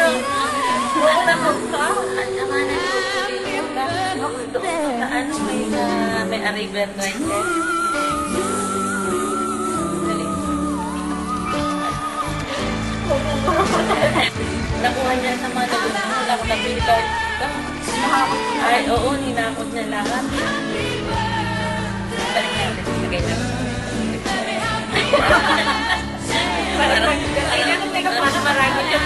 Oo na po ka. Ang amanan ko po dito na. Doon sa ano may Arabian right there. Nakuha niya sa mga lagot. Wala ko nabili card. Ay, oo, ninakot niya lahat. Balik natin. Sagay lang. Parang marami siya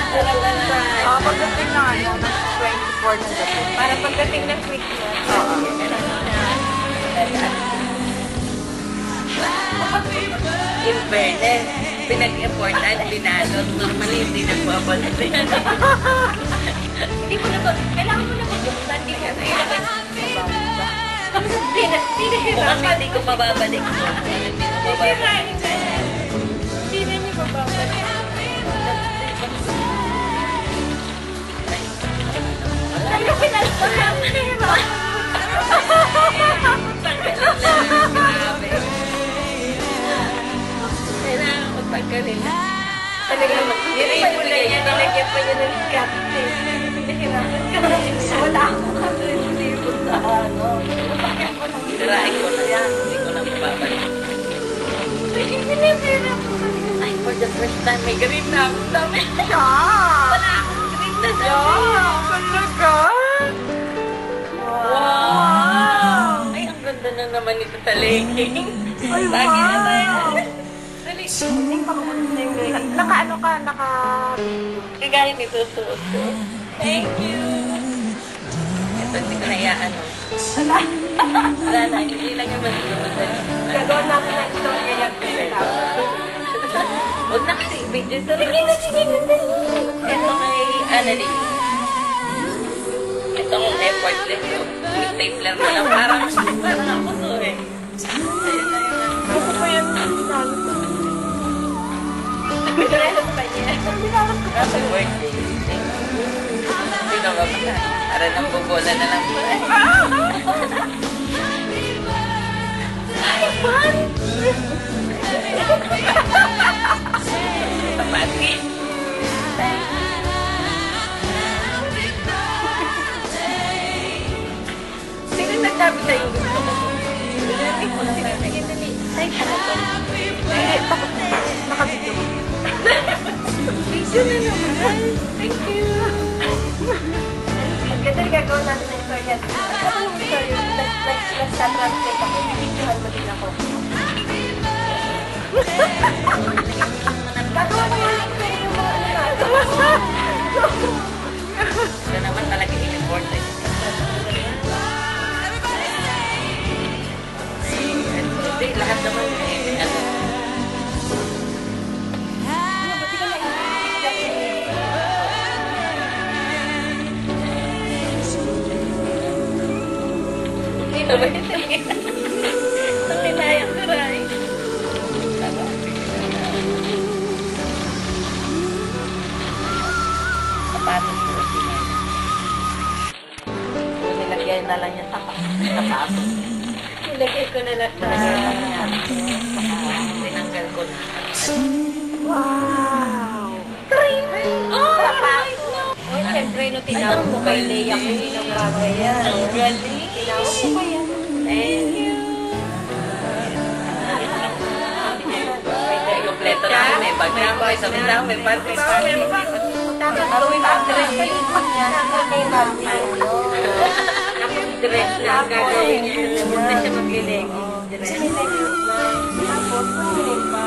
pagdating na ano, ng 24 na gabi. para pagdating ng Christmas. Oo. In fairness, pinag-importan, binalot. Normally, hindi nagbabalik. Hindi ko na ba, kailangan ko na magbuksan. Hindi ko na ilagay. Pinahirapan. Hindi ko mababalik. Hindi ko mababalik. Hindi na niyo mababalik. Ay, ko pinalagpahan. Grabe. Kailangan ko pagkarin. Talagang nilagyan pa niya ng captain. Pinahirapan ka. Wala akong kapilipot sa ano. Sirain ko na yan. Hindi ko na mababalik. Pinahirapan ko. Ay, for the first time, may green na ako. Dami. Wala akong green na dami. Talaga? Wow! Ay, ang ganda na naman ito sa legging. Ay, Lagi na wow! tayo. Naka-ano ka? Naka... Kagaya nito suot ko. Thank you! Ito, hindi ko na iaan. Wala na, hindi lang yung masunod. Gagawin namin na ito ngayon. Huwag na kasi video ito. Sige na. Ito kay Annalyn. Itong effortless ko. May stapler na lang. Parang ako to eh. Ayun na yun. Gusto ko yan. Pinarelot pa niya. Happy birthday. Sino ba ba? Para nang bubola na lang. Ay, fun! Tapati. Sino nagsabi sa'yo gusto ko? Hindi ko na sige, dali. Ay, ano to? Eh, tapos nakabidyo ko. Video na naman. Thank you. Ganda gagawin natin na ito yan. Ano yung story? Nag-translate ako. Videohan mo din ako. Gagawa mo yan yung mga ano. Ito naman talaga in-important. Hindi, lahat naman ano. Dito ba ito? Ang tinayang karay. Sapatos ko. Nilagyan na lang yung sapatos. Nilagay ko na lang sa... Tinanggal ko na. Wow! Oh, sapatos! Uy, siyempre, no, tinawag mo kay Leia kung hindi na bagay yan. Ang galing. Tinawag mo ba yan? Thank you. May kompleto na ako. May bag na ako. May sabi na ako. May party pa ako. Dapat gawin ang dress sa likod niya. Dapat kay Mami. Dress na ang gagawin niya. Huwag na siya mag-ilig. Dress. Tapos, pag-ilig pa.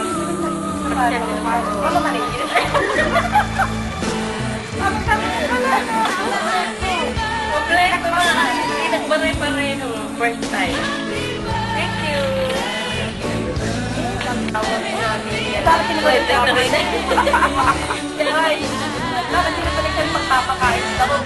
Wala man eh. Kompleto na. Hindi nagbaray-pareho. First time. Thank you. Tawag namin. Bakit pinabalik na rin? Ay, bakit pinabalik na magpapakain? Tapos,